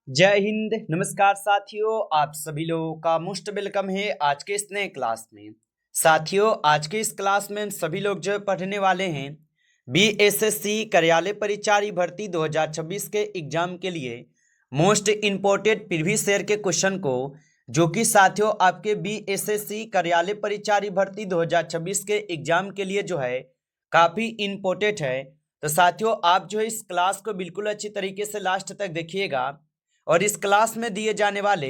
जय हिंद। नमस्कार साथियों, आप सभी लोगों का मोस्ट वेलकम है आज के इस नए क्लास में। साथियों, आज के इस क्लास में हम सभी लोग जो पढ़ने वाले हैं बीएसएससी कार्यालय परिचारी भर्ती 2026 के एग्जाम के लिए मोस्ट इम्पोर्टेंट प्रीवियस ईयर के क्वेश्चन को, जो कि साथियों आपके बीएसएससी कार्यालय परिचारी भर्ती 2026 के एग्जाम के लिए जो है काफ़ी इम्पोर्टेंट है। तो साथियों, आप जो है इस क्लास को बिल्कुल अच्छी तरीके से लास्ट तक देखिएगा और इस क्लास में दिए जाने वाले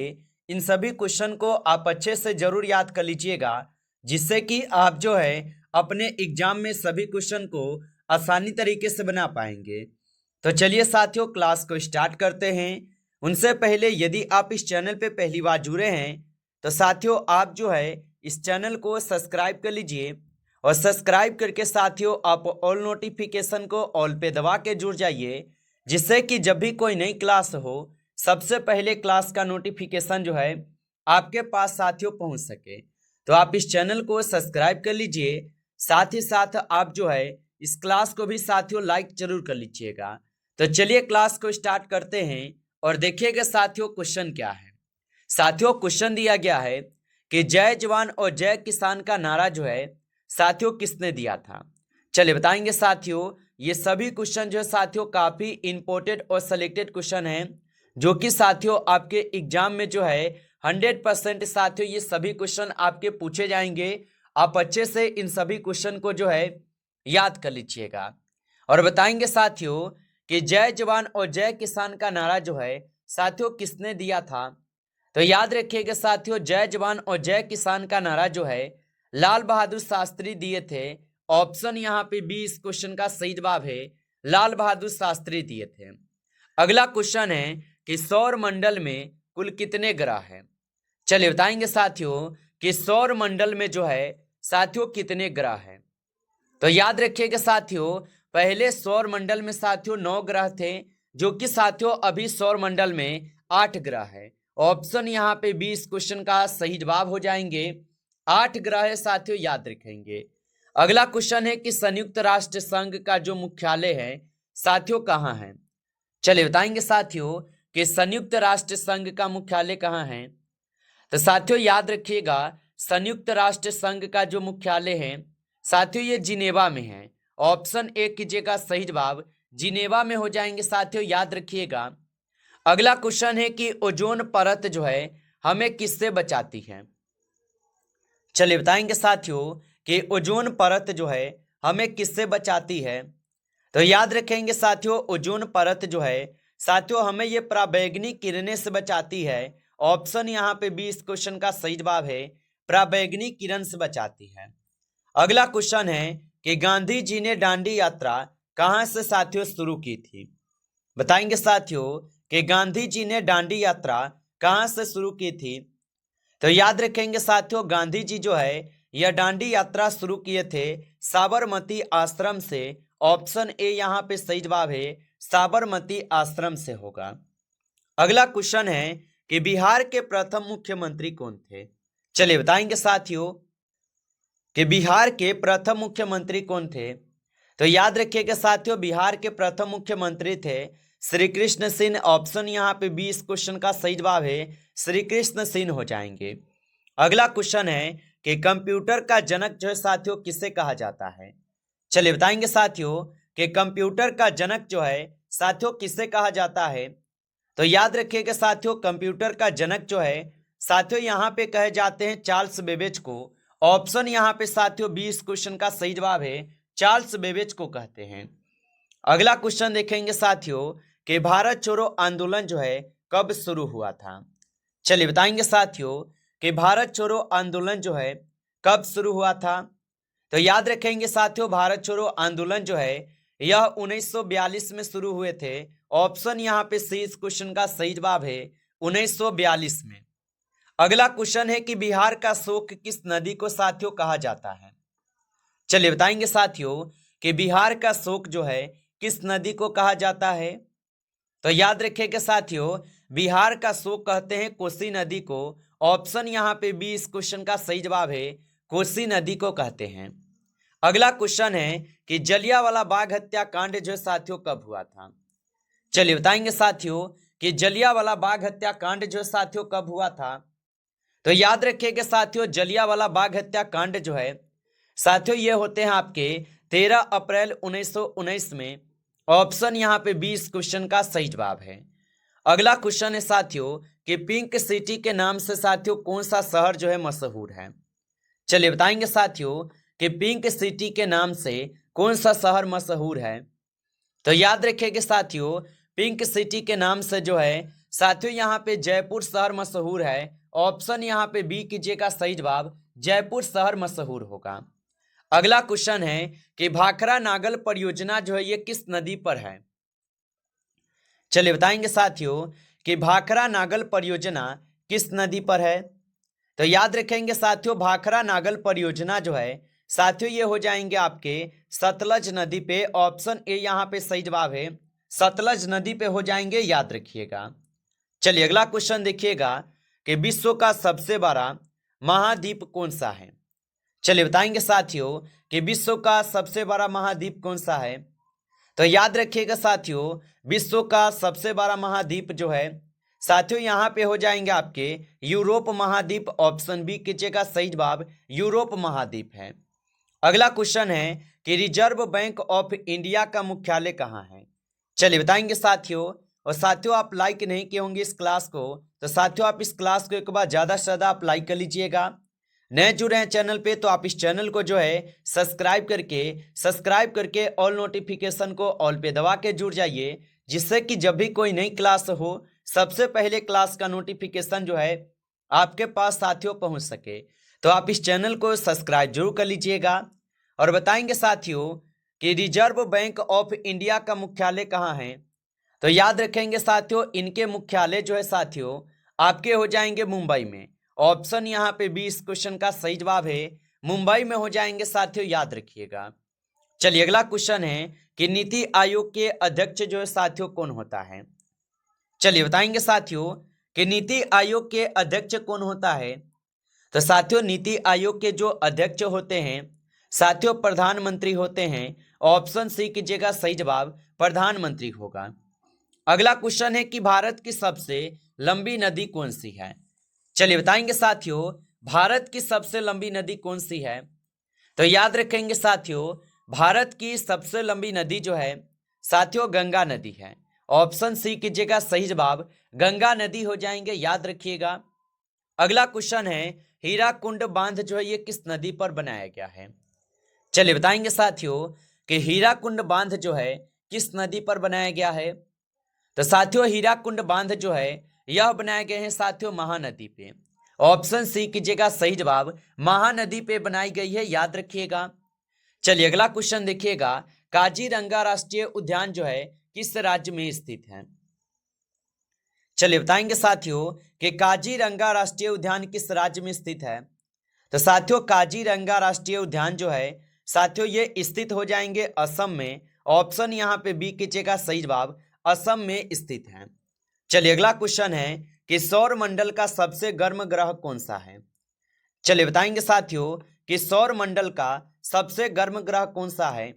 इन सभी क्वेश्चन को आप अच्छे से जरूर याद कर लीजिएगा, जिससे कि आप जो है अपने एग्जाम में सभी क्वेश्चन को आसानी तरीके से बना पाएंगे। तो चलिए साथियों, क्लास को स्टार्ट करते हैं। उनसे पहले यदि आप इस चैनल पे पहली बार जुड़े हैं तो साथियों आप जो है इस चैनल को सब्सक्राइब कर लीजिए और सब्सक्राइब करके साथियों आप ऑल नोटिफिकेशन को ऑल पे दबा के जुड़ जाइए, जिससे कि जब भी कोई नई क्लास हो सबसे पहले क्लास का नोटिफिकेशन जो है आपके पास साथियों पहुंच सके। तो आप इस चैनल को सब्सक्राइब कर लीजिए, साथ ही साथ आप जो है इस क्लास को भी साथियों लाइक जरूर कर लीजिएगा। तो चलिए क्लास को स्टार्ट करते हैं और देखिएगा साथियों क्वेश्चन क्या है। साथियों क्वेश्चन दिया गया है कि जय जवान और जय किसान का नारा जो है साथियों किसने दिया था। चलिए बताएंगे साथियों। ये सभी क्वेश्चन जो है साथियों काफी इंपॉर्टेंट और सिलेक्टेड क्वेश्चन है, जो कि साथियों आपके एग्जाम में जो है 100% साथियों ये सभी क्वेश्चन आपके पूछे जाएंगे। आप अच्छे से इन सभी क्वेश्चन को जो है याद कर लीजिएगा और बताएंगे साथियों कि जय जवान और जय किसान का नारा जो है साथियों किसने दिया था। तो याद रखिएगा साथियों, जय जवान और जय किसान का नारा जो है लाल बहादुर शास्त्री दिए थे। ऑप्शन यहाँ पे बी इस क्वेश्चन का सही जवाब है, लाल बहादुर शास्त्री दिए थे। अगला क्वेश्चन है कि सौर मंडल में कुल कितने ग्रह हैं। चलिए बताएंगे साथियों कि सौर मंडल में जो है साथियों कितने ग्रह हैं। तो याद रखिएगा साथियों, पहले सौर मंडल में साथियों 9 ग्रह थे, जो कि साथियों अभी सौर मंडल में 8 ग्रह है। ऑप्शन यहाँ पे 20 क्वेश्चन का सही जवाब हो जाएंगे, 8 ग्रह है साथियों, याद रखेंगे। अगला क्वेश्चन है कि संयुक्त राष्ट्र संघ का जो मुख्यालय है साथियों कहाँ है। चलिए बताएंगे साथियों कि संयुक्त राष्ट्र संघ का मुख्यालय कहाँ है। तो साथियों याद रखिएगा, संयुक्त राष्ट्र संघ का जो मुख्यालय है साथियों ये जिनेवा में है। ऑप्शन ए कीजिएगा सही जवाब, जिनेवा में हो जाएंगे साथियों, याद रखिएगा। अगला क्वेश्चन है कि ओजोन परत जो है हमें किससे बचाती है। चलिए बताएंगे साथियों कि ओजोन परत जो है हमें किससे बचाती है। तो याद रखेंगे साथियों, ओजोन परत जो है साथियों हमें ये पराबैंगनी किरणें से बचाती है। ऑप्शन यहाँ पे 20 क्वेश्चन का सही जवाब है, पराबैंगनी किरण से बचाती है। अगला क्वेश्चन है कि गांधी जी ने दांडी यात्रा कहां से साथियों शुरू की थी। बताएंगे साथियों कि गांधी जी ने दांडी यात्रा कहां से शुरू की थी। तो याद रखेंगे साथियों, गांधी जी जो है यह दांडी यात्रा शुरू किए थे साबरमती आश्रम से। ऑप्शन ए यहाँ पे सही जवाब है, साबरमती आश्रम से होगा। अगला क्वेश्चन है कि बिहार के प्रथम मुख्यमंत्री कौन थे। चलिए बताएंगे साथियों कि बिहार के प्रथम मुख्यमंत्री कौन थे। तो याद रखिएगा साथियों, बिहार के प्रथम मुख्यमंत्री थे श्री कृष्ण सिंह। ऑप्शन यहाँ पे 20 क्वेश्चन का सही जवाब है, श्री कृष्ण सिंह हो जाएंगे। अगला क्वेश्चन है कि कंप्यूटर का जनक जो है साथियों किसे कहा जाता है। चलिए बताएंगे साथियों कि कंप्यूटर का जनक जो है साथियों किसे कहा जाता है। तो याद रखिएगा साथियों, कंप्यूटर का जनक जो है साथियों यहाँ पे कहे जाते हैं चार्ल्स बेबेज को। ऑप्शन यहाँ पे साथियों 20 क्वेश्चन का सही जवाब है, चार्ल्स बेबेज को कहते हैं। अगला क्वेश्चन देखेंगे साथियों कि भारत छोड़ो आंदोलन जो है कब शुरू हुआ था। चलिए बताएंगे साथियों कि भारत छोड़ो आंदोलन जो है कब शुरू हुआ था। तो याद रखेंगे साथियों, भारत छोड़ो आंदोलन जो है यह 1942 में शुरू हुए थे। ऑप्शन यहाँ पे सी इस क्वेश्चन का सही जवाब है, 1942 में। अगला क्वेश्चन है कि बिहार का शोक किस नदी को साथियों कहा जाता है। चलिए बताएंगे साथियों कि बिहार का शोक जो है किस नदी को कहा जाता है। तो याद रखिएगा साथियों, बिहार का शोक कहते हैं कोसी नदी को। ऑप्शन यहाँ पे 20 क्वेश्चन का सही जवाब है, कोसी नदी को कहते हैं। अगला क्वेश्चन है कि जलियांवाला बाग हत्याकांड जो साथियों कब हुआ था। चलिए बताएंगे साथियों कि जलियांवाला बाग हत्याकांड जो साथियों कब हुआ था? तो याद रखिएगा साथियों, जलियांवाला बाग हत्याकांड जो है साथियों ये होते हैं आपके 13 अप्रैल 1919 में। ऑप्शन यहाँ पे 20 क्वेश्चन का सही जवाब है। अगला क्वेश्चन है साथियों कि पिंक सिटी के नाम से साथियों कौन सा शहर जो है मशहूर है? चलिए बताएंगे साथियों कि पिंक सिटी के नाम से कौन सा शहर मशहूर है। तो याद रखिएगा साथियों, पिंक सिटी के नाम से जो है साथियों यहाँ पे जयपुर शहर मशहूर है। ऑप्शन यहाँ पे बी कीजिएगा सही जवाब, जयपुर शहर मशहूर होगा। अगला क्वेश्चन है कि भाखड़ा नागल परियोजना जो है ये किस नदी पर है? चलिए बताएंगे साथियों कि भाखड़ा नागल परियोजना किस नदी पर है। तो याद रखेंगे साथियों, भाखड़ा नागल परियोजना जो है साथियों ये हो जाएंगे आपके सतलज नदी पे। ऑप्शन ए यहाँ पे सही जवाब है, सतलज नदी पे हो जाएंगे, याद रखिएगा। चलिए अगला क्वेश्चन देखिएगा कि विश्व का सबसे बड़ा महाद्वीप कौन सा है? चलिए बताएंगे साथियों कि विश्व का सबसे बड़ा महाद्वीप कौन सा है। तो याद रखिएगा साथियों, विश्व का सबसे बड़ा महाद्वीप जो है साथियों यहाँ पे हो जाएंगे आपके यूरोप महाद्वीप। ऑप्शन बी कीजिएगा सही जवाब, यूरोप महाद्वीप है। अगला क्वेश्चन है कि रिजर्व बैंक ऑफ इंडिया का मुख्यालय कहाँ है? चलिए बताएंगे साथियों। और साथियों आप लाइक नहीं किए होंगे इस क्लास को, तो साथियों आप इस क्लास को एक बार ज़्यादा से ज़्यादा आप लाइक कर लीजिएगा। नए जुड़े हैं चैनल पे तो आप इस चैनल को जो है सब्सक्राइब करके ऑल नोटिफिकेशन को ऑल पे दबा के जुड़ जाइए, जिससे कि जब भी कोई नई क्लास हो सबसे पहले क्लास का नोटिफिकेशन जो है आपके पास साथियों पहुंच सके। तो आप इस चैनल को सब्सक्राइब जरूर कर लीजिएगा। और बताएंगे साथियों कि रिजर्व बैंक ऑफ इंडिया का मुख्यालय कहाँ है। तो याद रखेंगे साथियों, इनके मुख्यालय जो है साथियों आपके हो जाएंगे मुंबई में। ऑप्शन यहाँ पे 20 क्वेश्चन का सही जवाब है, मुंबई में हो जाएंगे साथियों, याद रखिएगा। चलिए अगला क्वेश्चन है कि नीति आयोग के अध्यक्ष जो है साथियों कौन होता है? चलिए बताएंगे साथियों कि नीति आयोग के अध्यक्ष कौन होता है। तो साथियों नीति आयोग के जो अध्यक्ष होते हैं साथियों प्रधानमंत्री होते हैं। ऑप्शन सी कीजिएगा सही जवाब, प्रधानमंत्री होगा। अगला क्वेश्चन है कि भारत की सबसे लंबी नदी कौन सी है? चलिए बताएंगे साथियों, भारत की सबसे लंबी नदी कौन सी है। तो याद रखेंगे साथियों, भारत की सबसे लंबी नदी जो है साथियों गंगा नदी है। ऑप्शन सी कीजिएगा सही जवाब, गंगा नदी हो जाएंगे, याद रखिएगा। अगला क्वेश्चन है हीराकुंड बांध जो है ये किस नदी पर बनाया गया है। चलिए बताएंगे साथियों कि हीराकुंड बांध जो है किस नदी पर बनाया गया है। तो साथियों हीराकुंड बांध जो है यह बनाए गए हैं साथियों महानदी पे। ऑप्शन सी कीजिएगा सही जवाब, महानदी पे बनाई गई है, याद रखिएगा। चलिए अगला क्वेश्चन देखिएगा, काजीरंगा राष्ट्रीय उद्यान जो है किस राज्य में स्थित है। चलिए बताएंगे साथियों कि काजीरंगा राष्ट्रीय उद्यान किस राज्य में स्थित है। तो साथियों काजीरंगा राष्ट्रीय उद्यान जो है साथियों ये स्थित हो जाएंगे असम में। ऑप्शन यहाँ पे बी कीजिएगा सही जवाब, असम में स्थित है। चलिए अगला क्वेश्चन है कि सौर मंडल का सबसे गर्म ग्रह कौन सा है। चलिए बताएंगे साथियों कि सौर मंडल का सबसे गर्म ग्रह कौन सा है।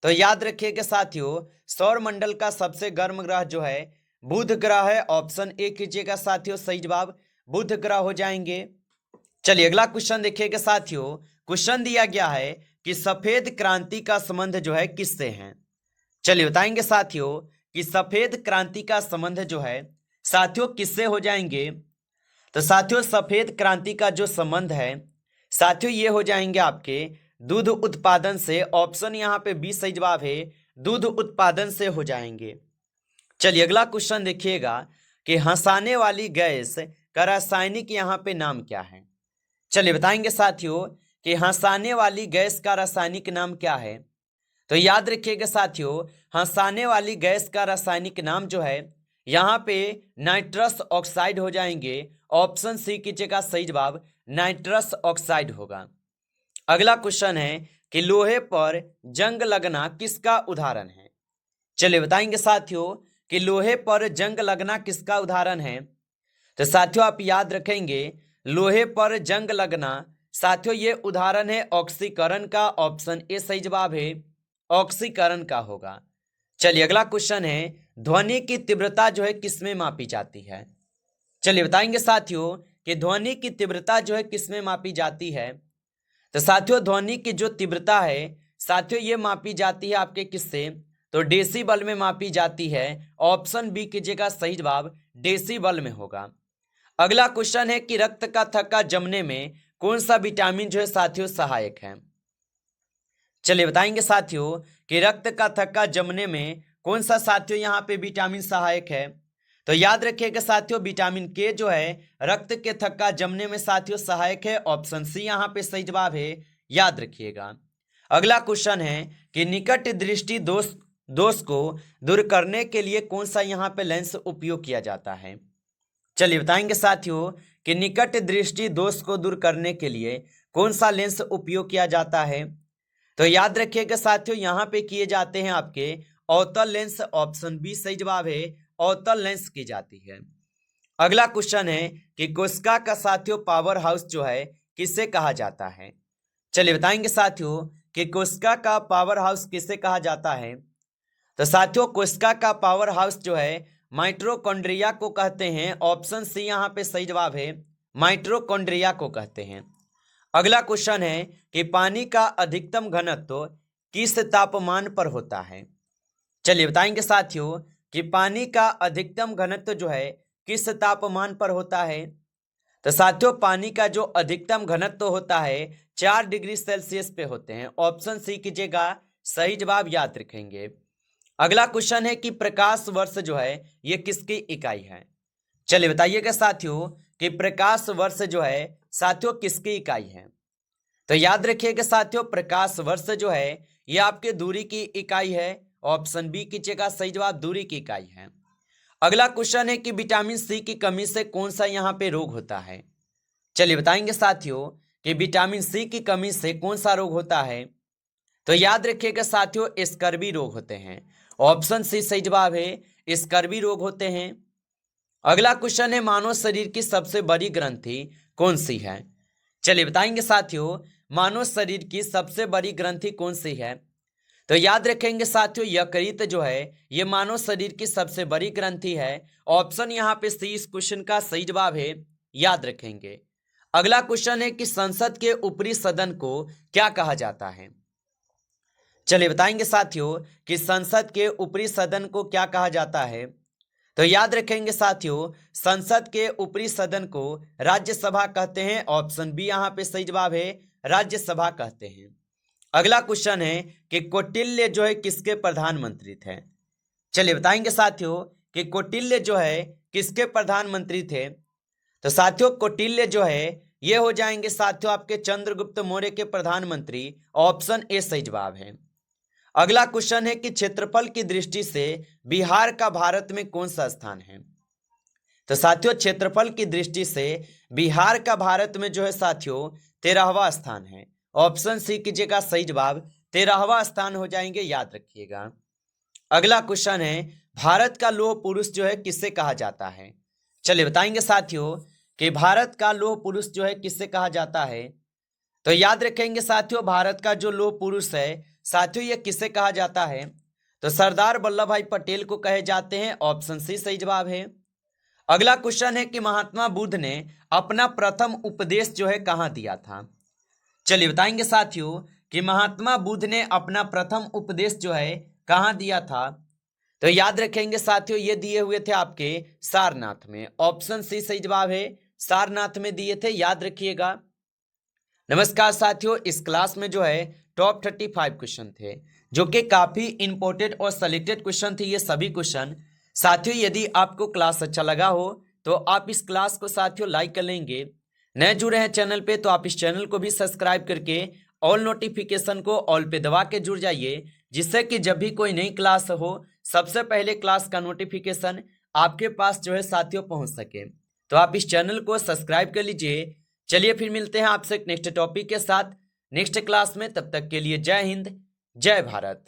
तो याद रखिएगा साथियों, सौर मंडल का सबसे गर्म ग्रह जो है बुध ग्रह है। ऑप्शन ए कीजिएगा साथियों सही जवाब, बुध ग्रह हो जाएंगे। चलिए अगला क्वेश्चन देखिएगा साथियों, क्वेश्चन दिया गया है कि सफेद क्रांति का संबंध जो है किससे है। चलिए बताएंगे साथियों कि सफेद क्रांति का संबंध जो है साथियों किससे हो जाएंगे। तो साथियों सफेद क्रांति का जो संबंध है साथियों ये हो जाएंगे आपके दूध उत्पादन से। ऑप्शन यहाँ पे बी सही जवाब है, दूध उत्पादन से हो जाएंगे। चलिए अगला क्वेश्चन देखिएगा कि हंसाने वाली गैस का रासायनिक यहाँ पे नाम क्या है। चलिए बताएंगे साथियों कि हंसाने वाली गैस का रासायनिक नाम क्या है। तो याद रखिएगा साथियों, हंसाने वाली गैस का रासायनिक नाम जो है यहाँ पे नाइट्रस ऑक्साइड हो जाएंगे। ऑप्शन सी कीजिएगा सही जवाब, नाइट्रस ऑक्साइड होगा। अगला क्वेश्चन है कि लोहे पर जंग लगना किसका उदाहरण है। चलिए बताएंगे साथियों कि लोहे पर जंग लगना किसका उदाहरण है। तो साथियों आप याद रखेंगे लोहे पर जंग लगना साथियों ये उदाहरण है ऑक्सीकरण का। ऑप्शन ए सही जवाब है, ऑक्सीकरण का होगा। चलिए अगला क्वेश्चन है ध्वनि की तीव्रता जो है किसमें मापी जाती है? चलिए बताएंगे साथियों कि ध्वनि की तीव्रता जो है किसमें मापी जाती है। तो साथियों ध्वनि की जो तीव्रता है साथियों ये मापी जाती है आपके किससे? तो डेसिबल में मापी जाती है। ऑप्शन बी कीजिएगा, सही जवाब डेसिबल में होगा। अगला क्वेश्चन है कि रक्त का थक्का जमने में कौन सा विटामिन जो है साथियों सहायक है? चलिए बताएंगे साथियों कि रक्त का थक्का जमने में कौन सा साथियों यहाँ पे विटामिन सहायक है। तो याद रखिएगा साथियों विटामिन के जो है रक्त के थक्का जमने में साथियों सहायक है। ऑप्शन सी यहाँ पे सही जवाब है, याद रखिएगा। अगला क्वेश्चन है कि निकट दृष्टि दोष को दूर करने के लिए कौन सा यहाँ पे लेंस उपयोग किया जाता है? चलिए बताएंगे साथियों कि निकट दृष्टि दोष को दूर करने के लिए कौन सा लेंस उपयोग किया जाता है। तो याद रखिएगा साथियों यहाँ पे किए जाते हैं आपके अवतल लेंस। ऑप्शन बी सही जवाब है, अवतल लेंस की जाती है। अगला क्वेश्चन है कि कोशिका का साथियों पावर हाउस जो है किसे कहा जाता है? चलिए बताएंगे साथियों कि कोशिका का पावर हाउस किसे कहा जाता है। तो साथियों कोशिका का पावर हाउस जो है माइटोकॉन्ड्रिया को कहते हैं। ऑप्शन सी यहाँ पे सही जवाब है, माइटोकॉन्ड्रिया को कहते हैं। अगला क्वेश्चन है कि पानी का अधिकतम घनत्व किस तापमान पर होता है? चलिए बताएंगे साथियों कि पानी का अधिकतम घनत्व जो है किस तापमान पर होता है। तो साथियों पानी का जो अधिकतम घनत्व होता है 4 डिग्री सेल्सियस पे होते हैं। ऑप्शन सी कीजिएगा, सही जवाब याद रखेंगे। अगला क्वेश्चन है कि प्रकाश वर्ष जो है ये किसकी इकाई है? चलिए बताइएगा साथियों कि प्रकाश वर्ष जो है साथियों किसकी इकाई है। तो याद रखिएगा साथियों प्रकाश वर्ष जो है ये आपके दूरी की इकाई है। ऑप्शन बी कीजिएगा, सही जवाब दूरी की इकाई है। अगला क्वेश्चन है कि विटामिन सी की कमी से कौन सा यहाँ पे रोग होता है? चलिए बताएंगे साथियों कि विटामिन सी की कमी से कौन सा रोग होता है। तो याद रखिएगा साथियों स्कर्वी रोग होते हैं। ऑप्शन सी सही जवाब है, स्कर्वी रोग होते हैं। अगला क्वेश्चन है मानव शरीर की सबसे बड़ी ग्रंथि कौन सी है? चलिए बताएंगे साथियों मानव शरीर की सबसे बड़ी ग्रंथि कौन सी है। तो याद रखेंगे साथियों यकृत जो है ये मानव शरीर की सबसे बड़ी ग्रंथि है। ऑप्शन यहाँ पे सी इस क्वेश्चन का सही जवाब है, याद रखेंगे। अगला क्वेश्चन है कि संसद के ऊपरी सदन को क्या कहा जाता है? चलिए बताएंगे साथियों कि संसद के ऊपरी सदन को क्या कहा जाता है। तो याद रखेंगे साथियों संसद के ऊपरी सदन को राज्यसभा कहते हैं। ऑप्शन बी यहाँ पे सही जवाब है, राज्यसभा कहते हैं। अगला क्वेश्चन है कि कौटिल्य जो है किसके प्रधानमंत्री थे? चलिए बताएंगे साथियों कि कौटिल्य जो है किसके प्रधानमंत्री थे। तो साथियों कौटिल्य जो है ये हो जाएंगे साथियों आपके चंद्रगुप्त मौर्य के प्रधानमंत्री। ऑप्शन ए सही जवाब है। अगला क्वेश्चन है कि क्षेत्रफल की दृष्टि से बिहार का भारत में कौन सा स्थान है? तो साथियों क्षेत्रफल की दृष्टि से बिहार का भारत में जो है साथियों 13वां स्थान है। ऑप्शन सी कीजिएगा, सही जवाब 13वां स्थान हो जाएंगे, याद रखिएगा। अगला क्वेश्चन है भारत का लौह पुरुष जो है किससे कहा जाता है? चलिए बताएंगे साथियों कि भारत का लौह पुरुष जो है किससे कहा जाता है। तो याद रखेंगे साथियों भारत का जो लौह पुरुष है साथियों ये किससे कहा जाता है। तो सरदार वल्लभ भाई पटेल को कहे जाते हैं। ऑप्शन सी सही जवाब है। अगला क्वेश्चन है कि महात्मा बुद्ध ने अपना प्रथम उपदेश जो है कहाँ दिया था? चलिए बताएंगे साथियों कि महात्मा बुद्ध ने अपना प्रथम उपदेश जो है कहाँ दिया था। तो याद रखेंगे साथियों ये दिए हुए थे आपके सारनाथ में। ऑप्शन सी सही जवाब है, सारनाथ में दिए थे, याद रखिएगा। नमस्कार साथियों, इस क्लास में जो है टॉप 35 क्वेश्चन थे जो कि काफी इंपॉर्टेंट और सिलेक्टेड क्वेश्चन थे। ये सभी क्वेश्चन साथियों यदि आपको क्लास अच्छा लगा हो तो आप इस क्लास को साथियों लाइक कर लेंगे। नए जुड़े हैं चैनल पे तो आप इस चैनल को भी सब्सक्राइब करके ऑल नोटिफिकेशन को ऑल पे दबा के जुड़ जाइए, जिससे कि जब भी कोई नई क्लास हो सबसे पहले क्लास का नोटिफिकेशन आपके पास जो है साथियों पहुंच सके। तो आप इस चैनल को सब्सक्राइब कर लीजिए। चलिए फिर मिलते हैं आपसे नेक्स्ट टॉपिक के साथ नेक्स्ट क्लास में। तब तक के लिए जय हिंद, जय भारत।